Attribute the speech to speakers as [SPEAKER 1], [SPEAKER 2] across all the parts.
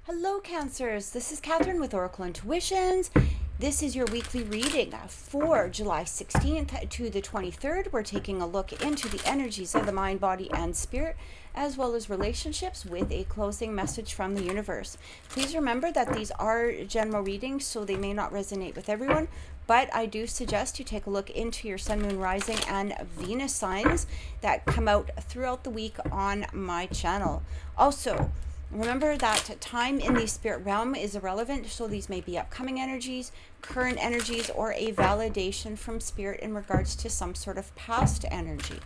[SPEAKER 1] Hello, Cancers. This is Catherine with Oracle Intuitions. This is your weekly reading for July 16th to the 23rd. We're taking a look into the energies of the mind, body, and spirit, as well as relationships with a closing message from the universe. Please remember that these are general readings, so they may not resonate with everyone, but I do suggest you take a look into your sun, moon, rising, and Venus signs that come out throughout the week on my channel. Also, remember that time in the spirit realm is irrelevant, so these may be upcoming energies, current energies, or a validation from spirit in regards to some sort of past energy.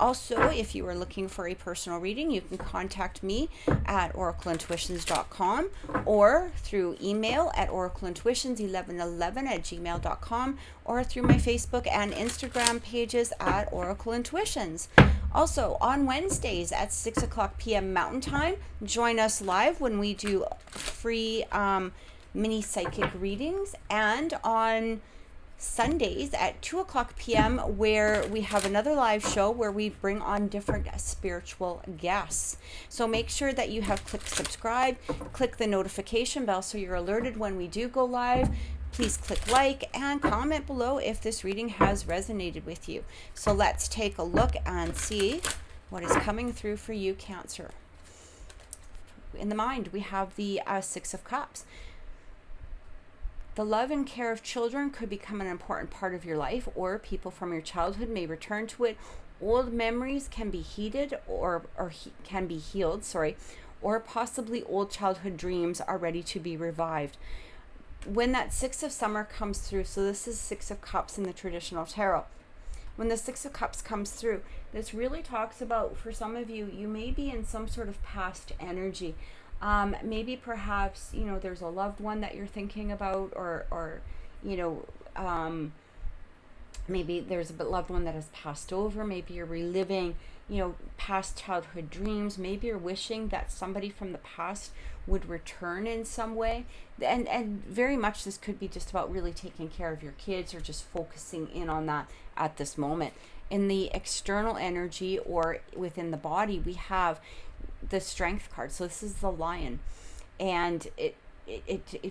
[SPEAKER 1] Also, if you are looking for a personal reading, you can contact me at oracleintuitions.com or through email at oracleintuitions1111@gmail.com or through my Facebook and Instagram pages at Oracle Intuitions. Also, on Wednesdays at 6 o'clock p.m. Mountain Time, join us live when we do free mini psychic readings, and on Sundays at 2 o'clock p.m. where we have another live show where we bring on different spiritual guests. So make sure that you have clicked subscribe, click the notification bell so you're alerted when we do go live. Please click like and comment below if this reading has resonated with you. So let's take a look and see what is coming through for you, Cancer. In the mind, we have the Six of Cups. The love and care of children could become an important part of your life, or people from your childhood may return to it. Old memories can be can be healed, or possibly old childhood dreams are ready to be revived. When that Six of Summer comes through, so this is Six of Cups in the traditional tarot. When the Six of Cups comes through, this really talks about, for some of you, you may be in some sort of past energy. Maybe perhaps, there's a loved one that you're thinking about, or maybe there's a loved one that has passed over. Maybe you're reliving, past childhood dreams. Maybe you're wishing that somebody from the past would return in some way. And very much this could be just about really taking care of your kids or just focusing in on that at this moment. In the external energy or within the body, we have the Strength card. So this is the Lion, and it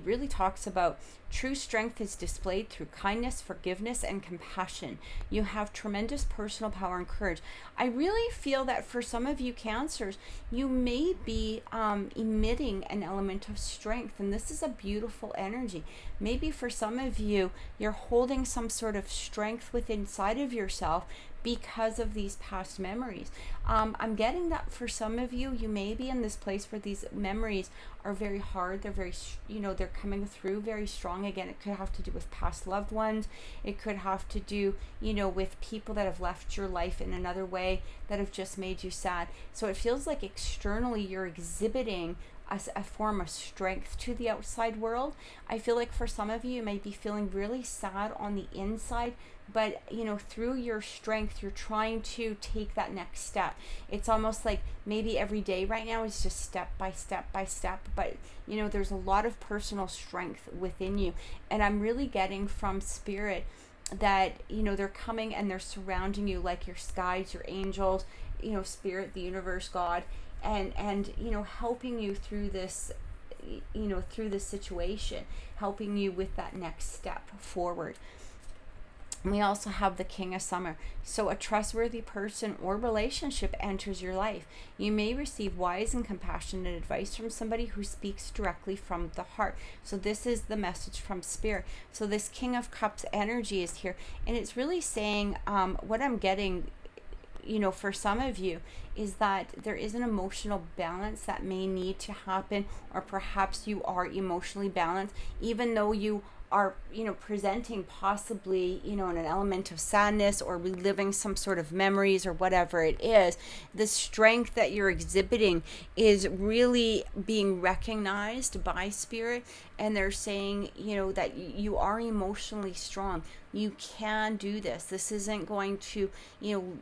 [SPEAKER 1] really talks about true strength is displayed through kindness, forgiveness, and compassion. You have tremendous personal power and courage. I really feel that for some of you Cancers, you may be emitting an element of strength, and this is a beautiful energy. Maybe for some of you, you're holding some sort of strength within inside of yourself because of these past memories. I'm getting that for some of you, you may be in this place where these memories are very hard. They're very, they're coming through very strong. Again, it could have to do with past loved ones. It could have to do, with people that have left your life in another way that have just made you sad. So it feels like externally you're exhibiting a form of strength to the outside world. I feel like for some of you, you may be feeling really sad on the inside, but through your strength, you're trying to take that next step. It's almost like maybe every day right now is just step by step by step, but there's a lot of personal strength within you. And I'm really getting from spirit that they're coming and they're surrounding you like your guides, your angels, spirit, the universe, God, and helping you through this, through this situation, helping you with that next step forward. And we also have the King of Summer. So a trustworthy person or relationship enters your life. You may receive wise and compassionate advice from somebody who speaks directly from the heart. So this is the message from spirit. So this King of Cups energy is here, and it's really saying what I'm getting, for some of you, is that there is an emotional balance that may need to happen, or perhaps you are emotionally balanced, even though you are presenting possibly in an element of sadness or reliving some sort of memories or whatever it is. The strength that you're exhibiting is really being recognized by spirit, and they're saying that you are emotionally strong. You can do this. This isn't going to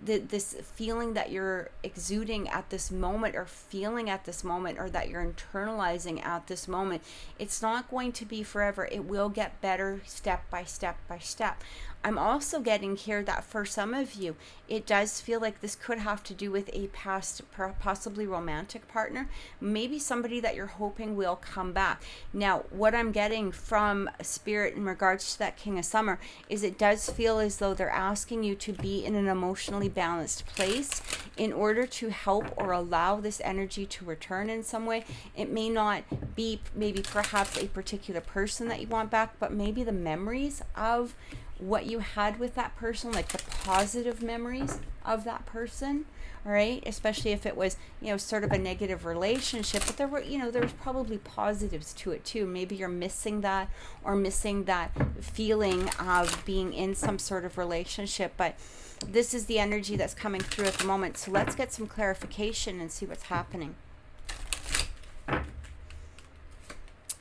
[SPEAKER 1] this feeling that you're exuding at this moment, or feeling at this moment, or that you're internalizing at this moment, it's not going to be forever. It will get better step by step by step. I'm also getting here that for some of you, it does feel like this could have to do with a past, possibly romantic partner, maybe somebody that you're hoping will come back. Now, what I'm getting from Spirit in regards to that King of Summer is it does feel as though they're asking you to be in an emotionally balanced place in order to help or allow this energy to return in some way. It may not be maybe perhaps a particular person that you want back, but maybe the memories of what you had with that person, like the positive memories of that person. All right, especially if it was, sort of a negative relationship, but there was probably positives to it too. Maybe you're missing that, or missing that feeling of being in some sort of relationship, but this is the energy that's coming through at the moment. So let's get some clarification and see what's happening.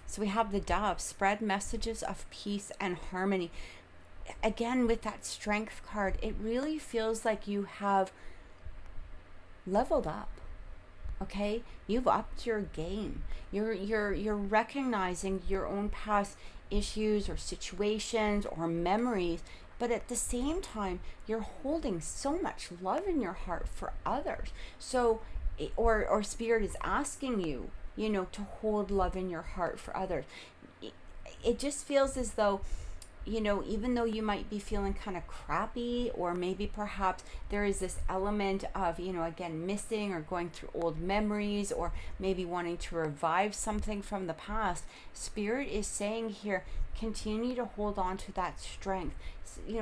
[SPEAKER 1] So we have the Dove, spread messages of peace and harmony. Again, with that Strength card, it really feels like you have leveled up. Okay, you've upped your game. You're recognizing your own past issues or situations or memories, but at the same time, you're holding so much love in your heart for others. So, or Spirit is asking you, to hold love in your heart for others. It just feels as though, even though you might be feeling kind of crappy, or maybe perhaps there is this element of, again, missing or going through old memories, or maybe wanting to revive something from the past, Spirit is saying here, continue to hold on to that strength.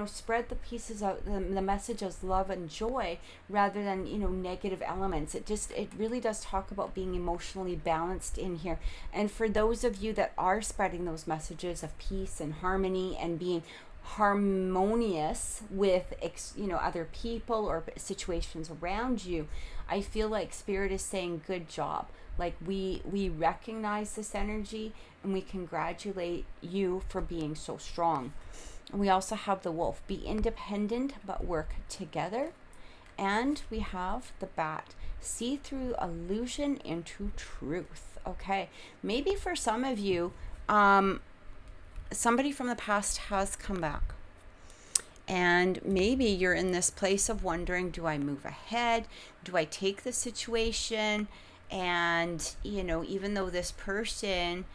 [SPEAKER 1] Spread the pieces out, the message as love and joy rather than, negative elements. It really does talk about being emotionally balanced in here. And for those of you that are spreading those messages of peace and harmony and being harmonious with, other people or situations around you, I feel like Spirit is saying, good job. Like we recognize this energy and we congratulate you for being so strong. And we also have the Wolf, be independent but work together. And we have the Bat, see through illusion into truth. Okay, maybe for some of you, somebody from the past has come back. And maybe you're in this place of wondering, do I move ahead? Do I take the situation? And, even though this person,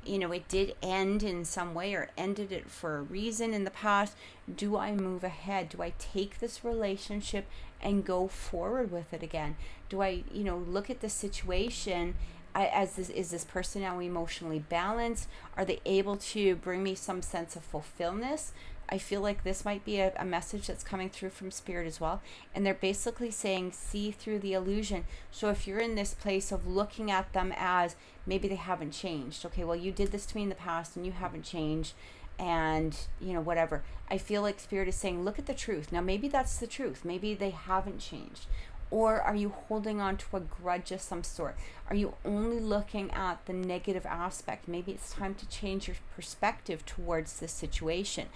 [SPEAKER 1] it did end in some way, or ended it for a reason in the past, do I move ahead? Do I take this relationship and go forward with it again? Do I, look at the situation is this person now emotionally balanced? Are they able to bring me some sense of fulfillment? I feel like this might be a message that's coming through from Spirit as well. And they're basically saying, see through the illusion. So if you're in this place of looking at them as maybe they haven't changed. Okay, well, you did this to me in the past and you haven't changed. And, whatever. I feel like Spirit is saying, look at the truth. Now, maybe that's the truth. Maybe they haven't changed. Or are you holding on to a grudge of some sort? Are you only looking at the negative aspect? Maybe it's time to change your perspective towards this situation.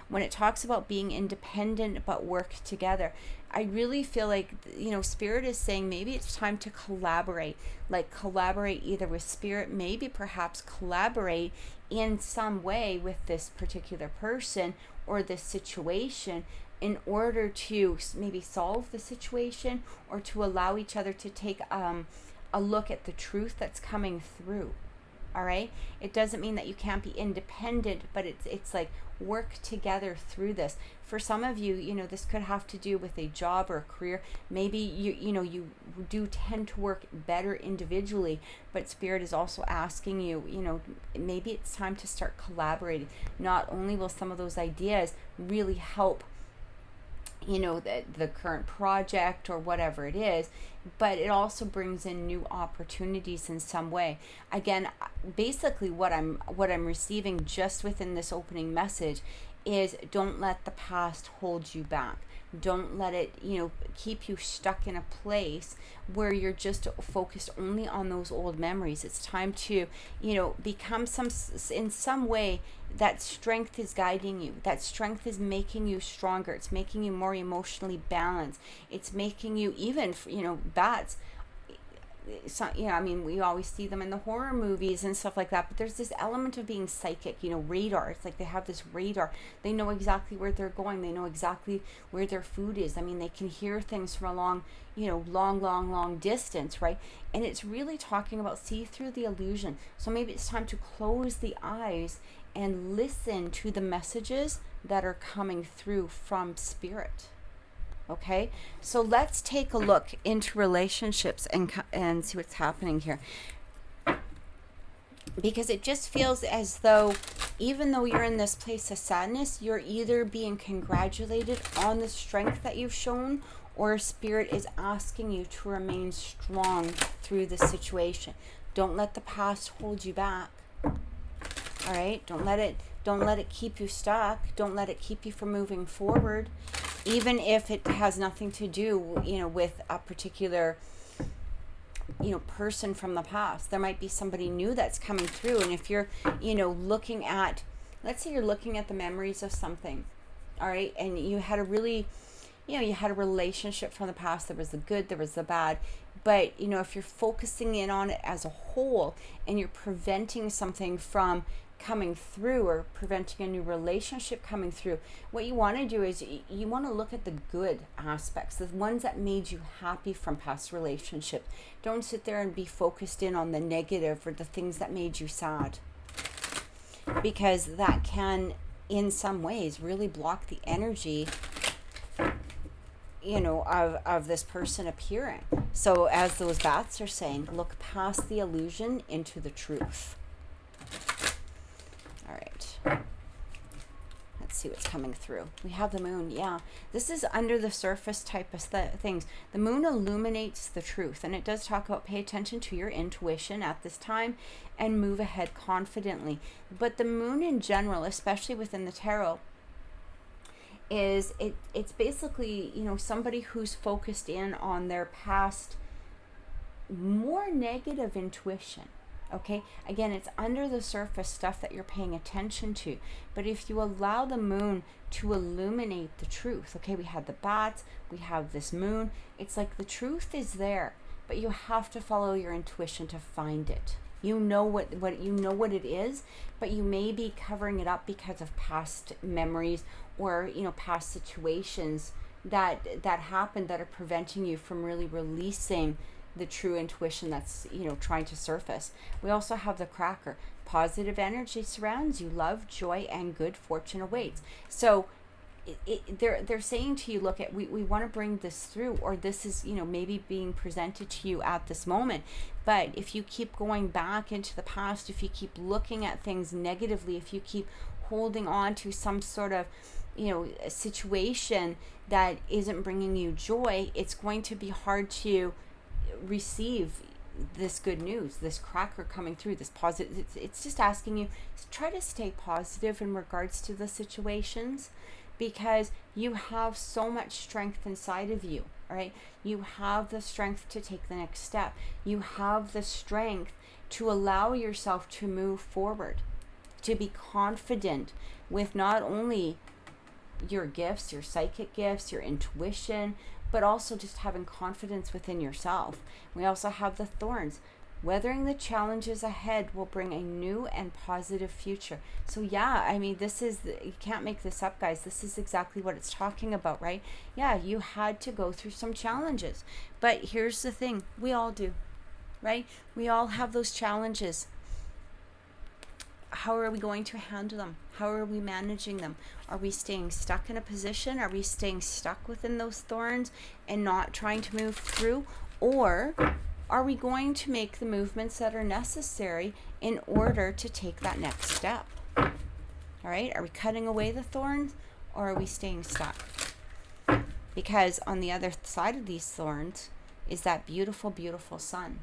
[SPEAKER 1] When it talks about being independent but work together, I really feel like, Spirit is saying maybe it's time to collaborate. Like collaborate either with Spirit, maybe perhaps collaborate in some way with this particular person or this situation, in order to maybe solve the situation, or to allow each other to take a look at the truth that's coming through. All right, it doesn't mean that you can't be independent, but it's like work together through this. For some of you, this could have to do with a job or a career. Maybe you do tend to work better individually, but Spirit is also asking you, maybe it's time to start collaborating. Not only will some of those ideas really help the current project or whatever it is, but it also brings in new opportunities in some way. Again, basically what I'm receiving just within this opening message is, don't let the past hold you back. Don't let it, keep you stuck in a place where you're just focused only on those old memories. It's time to, become in some way, that strength is guiding you. That strength is making you stronger. It's making you more emotionally balanced. It's making you, even, bats, I mean, we always see them in the horror movies and stuff like that, but there's this element of being psychic, radar. It's like they have this radar. They know exactly where they're going. They know exactly where their food is. I mean, they can hear things from a long, long distance, right? And it's really talking about see through the illusion. So maybe it's time to close the eyes and listen to the messages that are coming through from spirit. Okay, so let's take a look into relationships and see what's happening here. Because it just feels as though, even though you're in this place of sadness, you're either being congratulated on the strength that you've shown, or spirit is asking you to remain strong through the situation. Don't let the past hold you back. All right, don't let it keep you stuck. Don't let it keep you from moving forward. Even if it has nothing to do, with a particular, person from the past. There might be somebody new that's coming through. And if you're, looking at, let's say you're looking at the memories of something, all right, and you had a really, you had a relationship from the past. There was the good, there was the bad. But, if you're focusing in on it as a whole and you're preventing something from coming through, or preventing a new relationship coming through, what you want to do is you want to look at the good aspects, the ones that made you happy from past relationships. Don't sit there and be focused in on the negative or the things that made you sad, because that can in some ways really block the energy of this person appearing. So as those bats are saying, look past the illusion into the truth. All right, let's see what's coming through. We have the moon. Yeah, this is under the surface type of things. The moon illuminates the truth, and it does talk about pay attention to your intuition at this time and move ahead confidently. But the moon in general, especially within the tarot, it's basically, somebody who's focused in on their past, more negative intuition. Okay, again, it's under the surface stuff that you're paying attention to. But if you allow the moon to illuminate the truth, okay, we had the bats, we have this moon. It's like the truth is there, but you have to follow your intuition to find it. You know what it is, but you may be covering it up because of past memories or past situations that happened that are preventing you from really releasing the true intuition that's trying to surface. We also have the cracker. Positive energy surrounds you. Love, joy, and good fortune awaits. So they're saying to you, look, we want to bring this through, or this is maybe being presented to you at this moment. But if you keep going back into the past, if you keep looking at things negatively, if you keep holding on to some sort of a situation that isn't bringing you joy, it's going to be hard to receive this good news, this cracker coming through, this positive. It's just asking you to try to stay positive in regards to the situations, because you have so much strength inside of you. All right, you have the strength to take the next step. You have the strength to allow yourself to move forward, to be confident with not only your gifts, your psychic gifts, your intuition, but also just having confidence within yourself. We also have the thorns. Weathering the challenges ahead will bring a new and positive future. So yeah, I mean, you can't make this up, guys. This is exactly what it's talking about, right? Yeah, you had to go through some challenges. But here's the thing, we all do, right? We all have those challenges. How are we going to handle them? How are we managing them? Are we staying stuck in a position? Are we staying stuck within those thorns and not trying to move through? Or are we going to make the movements that are necessary in order to take that next step? All right, are we cutting away the thorns, or are we staying stuck? Because on the other side of these thorns is that beautiful, beautiful sun.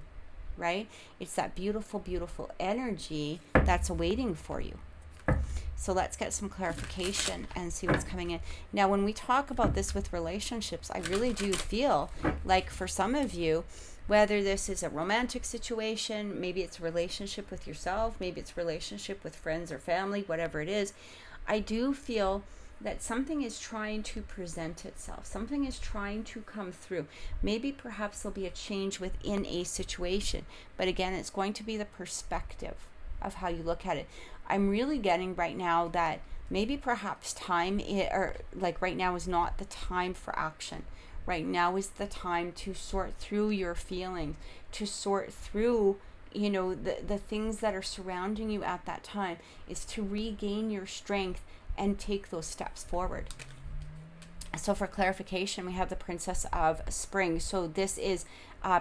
[SPEAKER 1] Right? It's that beautiful, beautiful energy that's awaiting for you. So let's get some clarification and see what's coming in. Now, when we talk about this with relationships, I really do feel like for some of you, whether this is a romantic situation, maybe it's a relationship with yourself, maybe it's a relationship with friends or family, whatever it is, I do feel that something is trying to present itself. Something is trying to come through. Maybe perhaps there'll be a change within a situation. But again, it's going to be the perspective of how you look at it. I'm really getting right now that maybe perhaps right now is not the time for action. Right now is the time to sort through your feelings, to sort through, the things that are surrounding you at that time, is to regain your strength and take those steps forward. So for clarification, we have the Princess of Spring. So this is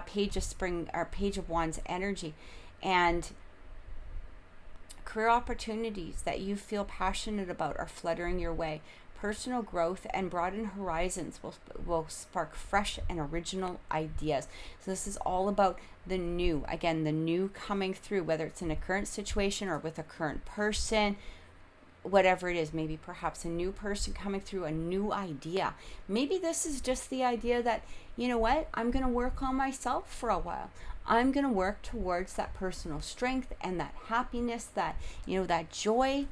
[SPEAKER 1] Page of Spring, or Page of Wands energy. And career opportunities that you feel passionate about are fluttering your way. Personal growth and broadened horizons will spark fresh and original ideas. So this is all about the new. Again, the new coming through, whether it's in a current situation or with a current person, whatever it is. Maybe perhaps a new person coming through, a new idea. Maybe this is just the idea that, you know what, I'm going to work on myself for a while. I'm going to work towards that personal strength and that happiness, that, that joy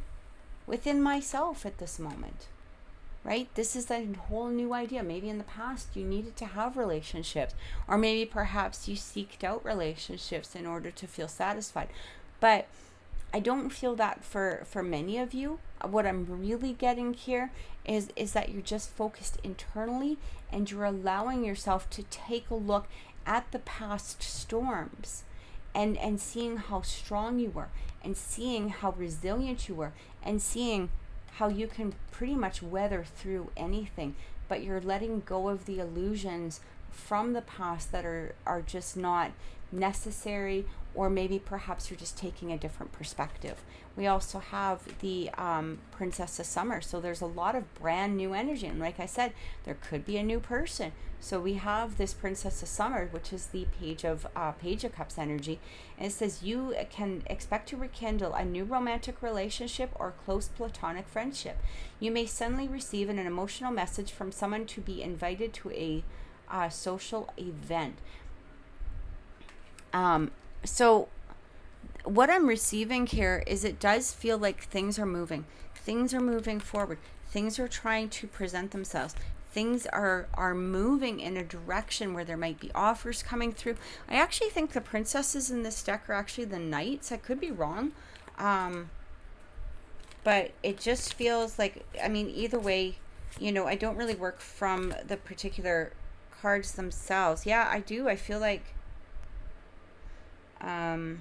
[SPEAKER 1] within myself at this moment. Right? This is a whole new idea. Maybe in the past you needed to have relationships, or maybe perhaps you seeked out relationships in order to feel satisfied. But I don't feel that for many of you. What I'm really getting here is that you're just focused internally, and you're allowing yourself to take a look at the past storms and seeing how strong you were, and seeing how resilient you were, and seeing how you can pretty much weather through anything. But you're letting go of the illusions from the past that are just not necessary, or maybe perhaps you're just taking a different perspective. We also have the Princess of Summer. So there's a lot of brand new energy. And like I said, there could be a new person. So we have this Princess of Summer, which is the Page of Cups energy. And it says you can expect to rekindle a new romantic relationship or close platonic friendship. You may suddenly receive an emotional message from someone to be invited to a social event. So what I'm receiving here is it does feel like things are moving. Things are moving forward. Things are trying to present themselves. Things are moving in a direction where there might be offers coming through. I actually think the princesses in this deck are actually the knights. I could be wrong. But it just feels like, either way, I don't really work from the particular cards themselves. Yeah, I do. I feel like no,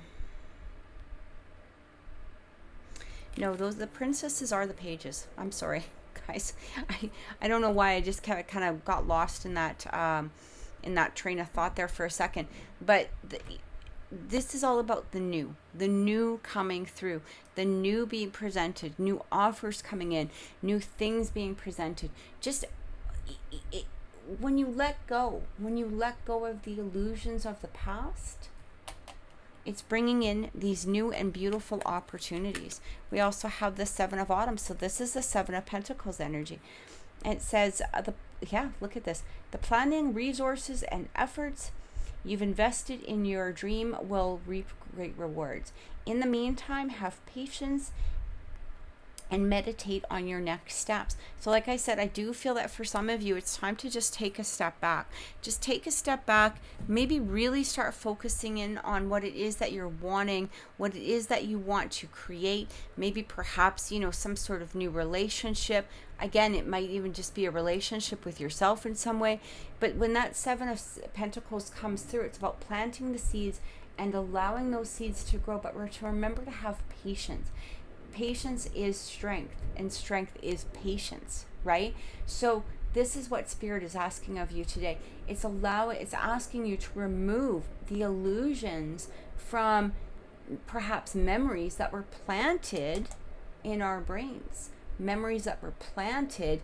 [SPEAKER 1] the princesses are the pages. I'm sorry, guys. I don't know why I just kind of got lost in that train of thought there for a second. But this is all about the new coming through, the new being presented, new offers coming in, new things being presented. Just when you let go of the illusions of the past, it's bringing in these new and beautiful opportunities. We also have the Seven of Autumn. So this is the Seven of Pentacles energy. And it says, look at this. The planning, resources, and efforts you've invested in your dream will reap great rewards. In the meantime, have patience and meditate on your next steps. So like I said, I do feel that for some of you, it's time to just take a step back. Just take a step back, maybe really start focusing in on what it is that you're wanting, what it is that you want to create. Maybe perhaps, some sort of new relationship. Again, it might even just be a relationship with yourself in some way. But when that Seven of Pentacles comes through, it's about planting the seeds and allowing those seeds to grow. But we're to remember to have patience. Patience is strength, and strength is patience, right? So this is what Spirit is asking of you today. It's asking you to remove the illusions from perhaps memories that were planted in our brains. Memories that were planted,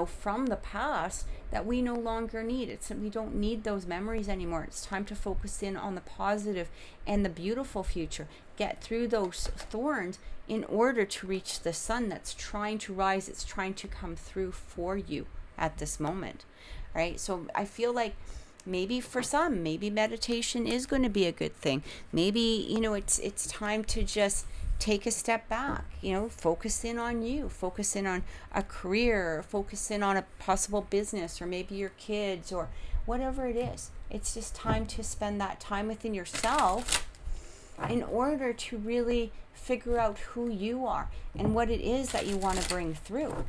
[SPEAKER 1] from the past that we no longer need. We don't need those memories anymore. It's time to focus in on the positive and the beautiful future. Get through those thorns in order to reach the sun that's trying to rise. It's trying to come through for you at this moment, right? So I feel like maybe for some, maybe meditation is going to be a good thing. Maybe, it's time to just take a step back, focus in on you, focus in on a career, focus in on a possible business, or maybe your kids, or whatever it is. It's just time to spend that time within yourself in order to really figure out who you are and what it is that you want to bring through.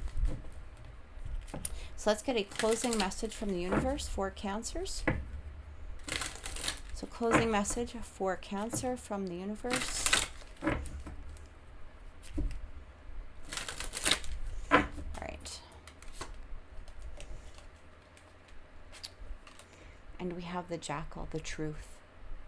[SPEAKER 1] So let's get a closing message from the universe for Cancers. So closing message for Cancer from the universe. All right. And we have the Jackal, the truth.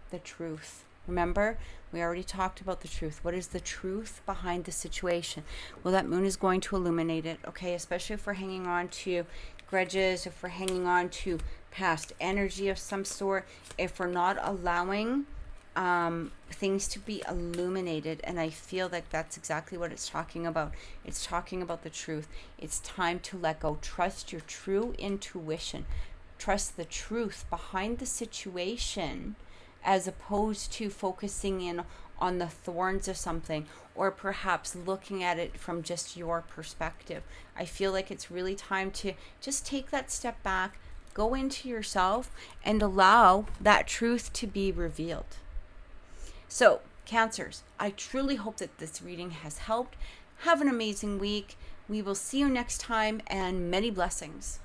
[SPEAKER 1] The truth. Remember, we already talked about the truth. What is the truth behind the situation? Well, that moon is going to illuminate it, okay? Especially if we're hanging on to grudges, if we're hanging on to past energy of some sort, if we're not allowing things to be illuminated. And I feel like that's exactly what it's talking about. It's talking about the truth. It's time to let go. Trust your true intuition. Trust the truth behind the situation, as opposed to focusing in on the thorns of something, or perhaps looking at it from just your perspective. I feel like it's really time to just take that step back, go into yourself, and allow that truth to be revealed. So, Cancers, I truly hope that this reading has helped. Have an amazing week. We will see you next time, and many blessings.